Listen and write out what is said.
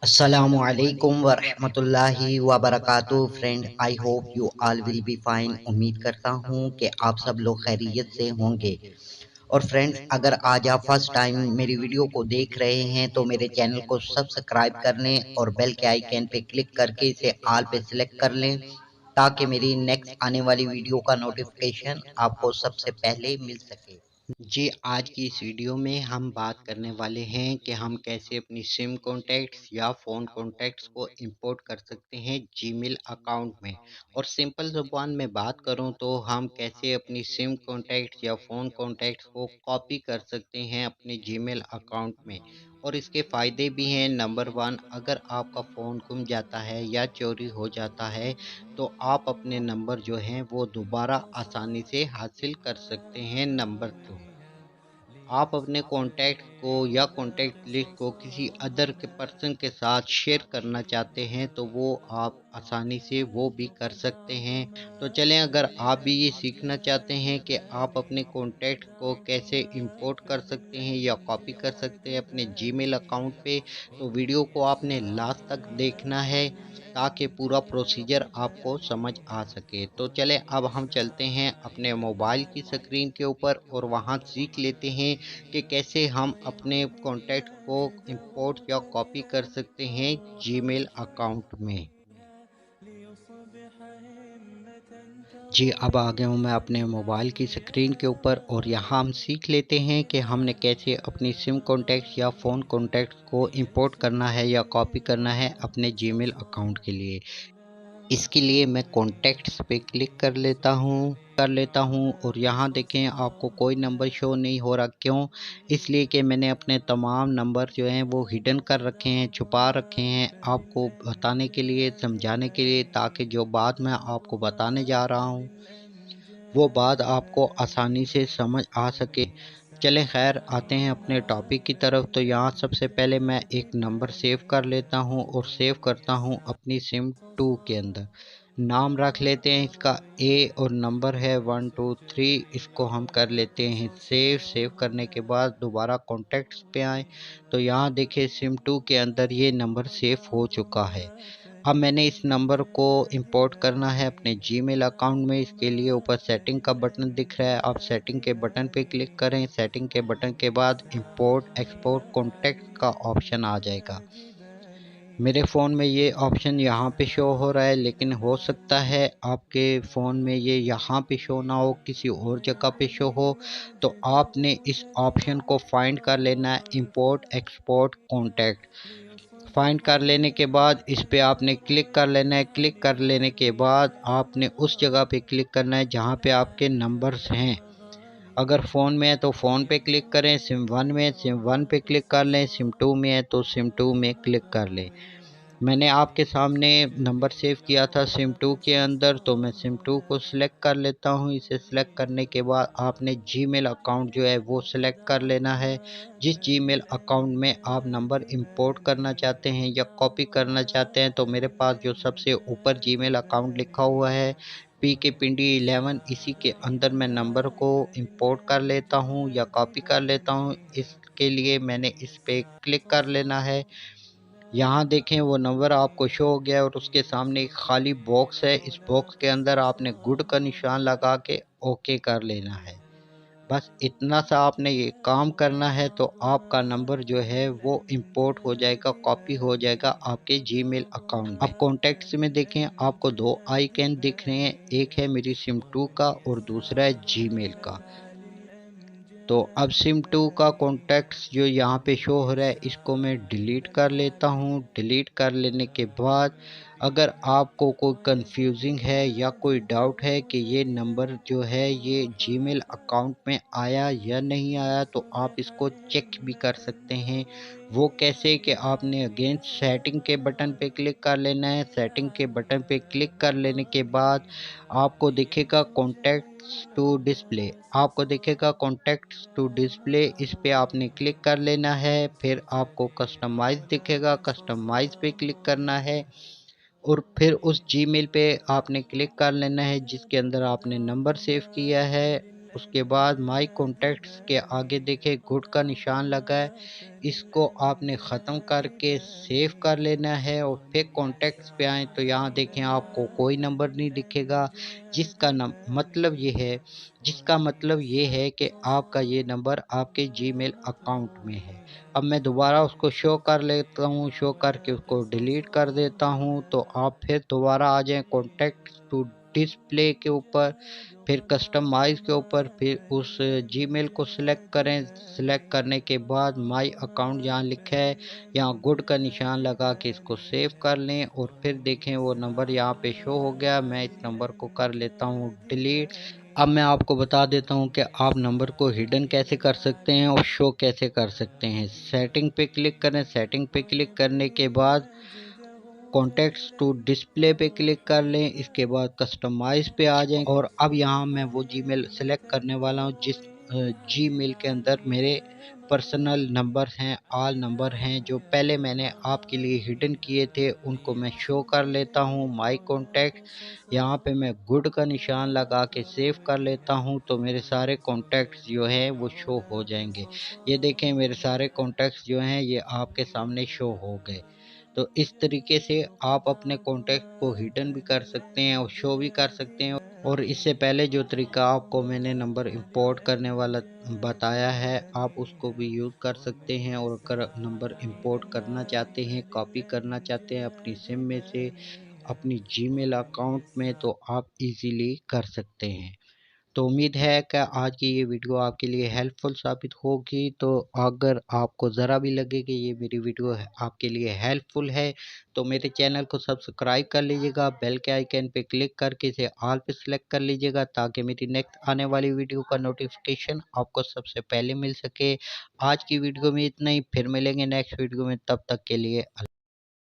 Assalamu alaikum वरहमतुल्लाहि वबरकातुहू friend, I hope you all will be fine. उम्मीद करता हूँ कि आप सब लोग खैरियत से होंगे। और फ्रेंड्स, अगर आज आप फर्स्ट टाइम मेरी वीडियो को देख रहे हैं तो मेरे चैनल को सब्सक्राइब कर लें और बेल के आइकन पे क्लिक करके इसे ऑल पे सिलेक्ट कर लें ताकि मेरी नेक्स्ट आने वाली वीडियो का नोटिफिकेशन आपको सबसे पहले मिल सके। जी, आज की इस वीडियो में हम बात करने वाले हैं कि हम कैसे अपनी सिम कॉन्टैक्ट्स या फ़ोन कॉन्टैक्ट्स को इंपोर्ट कर सकते हैं जीमेल अकाउंट में। और सिंपल ज़ुबान में बात करूं तो हम कैसे अपनी सिम कॉन्टैक्ट्स या फ़ोन कॉन्टैक्ट्स को कॉपी कर सकते हैं अपने जीमेल अकाउंट में। और इसके फ़ायदे भी हैं। नंबर 1, अगर आपका फ़ोन गुम जाता है या चोरी हो जाता है तो आप अपने नंबर जो हैं वो दोबारा आसानी से हासिल कर सकते हैं। नंबर 2, आप अपने कॉन्टैक्ट को या कॉन्टैक्ट लिस्ट को किसी अदर के पर्सन के साथ शेयर करना चाहते हैं तो वो आप आसानी से वो भी कर सकते हैं। तो चलें, अगर आप भी ये सीखना चाहते हैं कि आप अपने कॉन्टैक्ट को कैसे इंपोर्ट कर सकते हैं या कॉपी कर सकते हैं अपने जीमेल अकाउंट पे, तो वीडियो को आपने लास्ट तक देखना है ताकि पूरा प्रोसीजर आपको समझ आ सके। तो चलें, अब हम चलते हैं अपने मोबाइल की स्क्रीन के ऊपर और वहाँ सीख लेते हैं कि कैसे हम अपने कॉन्टैक्ट को इंपोर्ट या कॉपी कर सकते हैं जीमेल अकाउंट में। जी, अब आ गया हूँ मैं अपने मोबाइल की स्क्रीन के ऊपर और यहाँ हम सीख लेते हैं कि हमने कैसे अपनी सिम कॉन्टैक्ट या फ़ोन कॉन्टैक्ट को इंपोर्ट करना है या कॉपी करना है अपने जीमेल अकाउंट के लिए। इसके लिए मैं कॉन्टैक्ट्स पे क्लिक कर लेता हूँ और यहाँ देखें आपको कोई नंबर शो नहीं हो रहा। क्यों? इसलिए कि मैंने अपने तमाम नंबर जो हैं वो हिडन कर रखे हैं, छुपा रखे हैं आपको बताने के लिए, समझाने के लिए, ताकि जो बात मैं आपको बताने जा रहा हूँ वो बात आपको आसानी से समझ आ सके। चलें, खैर आते हैं अपने टॉपिक की तरफ। तो यहाँ सबसे पहले मैं एक नंबर सेव कर लेता हूँ और सेव करता हूँ अपनी सिम 2 के अंदर। नाम रख लेते हैं इसका ए और नंबर है 123। इसको हम कर लेते हैं सेव करने के बाद दोबारा कॉन्टैक्ट्स पे आए तो यहाँ देखिए सिम 2 के अंदर ये नंबर सेव हो चुका है। अब मैंने इस नंबर को इंपोर्ट करना है अपने जीमेल अकाउंट में। इसके लिए ऊपर सेटिंग का बटन दिख रहा है, आप सेटिंग के बटन पे क्लिक करें। सेटिंग के बटन के बाद इंपोर्ट एक्सपोर्ट कॉन्टैक्ट का ऑप्शन आ जाएगा। मेरे फ़ोन में ये ऑप्शन यहाँ पे शो हो रहा है, लेकिन हो सकता है आपके फ़ोन में ये यहाँ पे शो ना हो, किसी और जगह पे शो हो। तो आपने इस ऑप्शन को फाइंड कर लेना है, इंपोर्ट एक्सपोर्ट कॉन्टैक्ट। फाइंड कर लेने के बाद इस पे आपने क्लिक कर लेना है। क्लिक कर लेने के बाद आपने उस जगह पे क्लिक करना है जहाँ पे आपके नंबर्स हैं। अगर फ़ोन में है तो फ़ोन पे क्लिक करें, सिम 1 में सिम 1 पे क्लिक कर लें, सिम 2 में है तो सिम 2 में क्लिक कर लें। मैंने आपके सामने नंबर सेव किया था सिम 2 के अंदर, तो मैं सिम 2 को सिलेक्ट कर लेता हूँ। इसे सिलेक्ट करने के बाद आपने जीमेल अकाउंट जो है वो सिलेक्ट कर लेना है। जिस जीमेल अकाउंट में आप नंबर इंपोर्ट करना चाहते हैं या कॉपी करना चाहते हैं, तो मेरे पास जो सबसे ऊपर जीमेल अकाउंट लिखा हुआ है पीके पिंडी 11, इसी के अंदर मैं नंबर को इंपोर्ट कर लेता हूँ या कॉपी कर लेता हूँ। इसके लिए मैंने इस पे क्लिक कर लेना है। यहाँ देखें वो नंबर आपको शो हो गया है और उसके सामने एक खाली बॉक्स है। इस बॉक्स के अंदर आपने गुड का निशान लगा के ओके कर लेना है। बस इतना सा आपने ये काम करना है तो आपका नंबर जो है वो इंपोर्ट हो जाएगा, कॉपी हो जाएगा आपके जीमेल अकाउंट में। अब कॉन्टैक्ट्स में देखें आपको दो आइकन दिख रहे हैं, एक है मेरी सिम 2 का और दूसरा है जीमेल का। तो अब सिम 2 का कॉन्टैक्ट्स जो यहाँ पे शो हो रहा है इसको मैं डिलीट कर लेता हूँ। डिलीट कर लेने के बाद अगर आपको कोई कंफ्यूजिंग है या कोई डाउट है कि ये नंबर जो है ये जीमेल अकाउंट में आया या नहीं आया, तो आप इसको चेक भी कर सकते हैं। वो कैसे कि आपने अगेन सेटिंग के बटन पे क्लिक कर लेना है। सेटिंग के बटन पे क्लिक कर लेने के बाद आपको दिखेगा कॉन्टैक्ट्स टू डिस्प्ले। आपको दिखेगा कॉन्टैक्ट्स टू डिस्प्ले, इस पे आपने क्लिक कर लेना है। फिर आपको कस्टमाइज दिखेगा, कस्टमाइज पे क्लिक करना है और फिर उस जीमेल पे आपने क्लिक कर लेना है जिसके अंदर आपने नंबर सेव किया है। اس کے بعد مائی کانٹیکٹس کے آگے دیکھیں گڈ کا نشان لگا ہے، اس کو آپ نے ختم کر کے سیو کر لینا ہے اور پھر کانٹیکٹس پہ آئیں تو یہاں دیکھیں آپ کو کوئی نمبر نہیں دکھے گا، جس کا مطلب یہ ہے کہ آپ کا یہ نمبر آپ کے جی میل اکاؤنٹ میں ہے۔ اب میں دوبارہ اس کو شو کر لیتا ہوں، شو کر کے اس کو ڈیلیٹ کر دیتا ہوں، تو آپ پھر دوبارہ آ جائیں کانٹیکٹ ٹو ڈسپلے کے اوپر، پھر کسٹمائز کے اوپر، پھر اس جی میل کو سلیکٹ کریں، سلیکٹ کرنے کے بعد مائی اکاؤنٹ جہاں لکھا ہے یہاں گڈ کا نشان لگا کے اس کو سیو کر لیں اور پھر دیکھیں وہ نمبر یہاں پہ شو ہو گیا۔ میں اس نمبر کو کر لیتا ہوں ڈیلیٹ۔ اب میں آپ کو بتا دیتا ہوں کہ آپ نمبر کو ہڈن کیسے کر سکتے ہیں اور شو کیسے کر سکتے ہیں۔ سیٹنگ پہ کلک کریں، سیٹنگ پہ کلک کرنے کے بعد کانٹیکٹس ٹو ڈسپلے پہ کلک کر لیں، اس کے بعد کسٹمائز پہ آ جائیں اور اب یہاں میں وہ جی میل سلیکٹ کرنے والا ہوں جس جی میل کے اندر میرے پرسنل نمبر ہیں، آل نمبر ہیں جو پہلے میں نے آپ کے لیے ہڈن کیے تھے، ان کو میں شو کر لیتا ہوں۔ مائی کانٹیکٹ یہاں پہ میں گڈ کا نشان لگا کے سیو کر لیتا ہوں تو میرے سارے کانٹیکٹس جو ہیں وہ شو ہو جائیں گے۔ یہ دیکھیں میرے سارے کانٹیکٹس جو ہیں یہ آپ کے سامنے شو ہو گئے۔ تو اس طریقے سے آپ اپنے کانٹیکٹ کو ہڈن بھی کر سکتے ہیں اور شو بھی کر سکتے ہیں، اور اس سے پہلے جو طریقہ آپ کو میں نے نمبر امپورٹ کرنے والا بتایا ہے آپ اس کو بھی یوز کر سکتے ہیں، اور اگر نمبر امپورٹ کرنا چاہتے ہیں، کاپی کرنا چاہتے ہیں اپنی سم میں سے اپنی جی میل اکاؤنٹ میں تو آپ ایزیلی کر سکتے ہیں۔ تو امید ہے کہ آج کی یہ ویڈیو آپ کے لیے ہیلپ فل ثابت ہوگی، تو اگر آپ کو ذرا بھی لگے کہ یہ میری ویڈیو آپ کے لیے ہیلپ فل ہے تو میرے چینل کو سبسکرائب کر لیجیے گا، بیل کے آئیکن پہ کلک کر کے اسے آل پہ سلیکٹ کر لیجیے گا تاکہ میری نیکسٹ آنے والی ویڈیو کا نوٹیفیکیشن آپ کو سب سے پہلے مل سکے۔ آج کی ویڈیو میں اتنا ہی، پھر ملیں گے نیکسٹ ویڈیو میں، تب تک کے لیے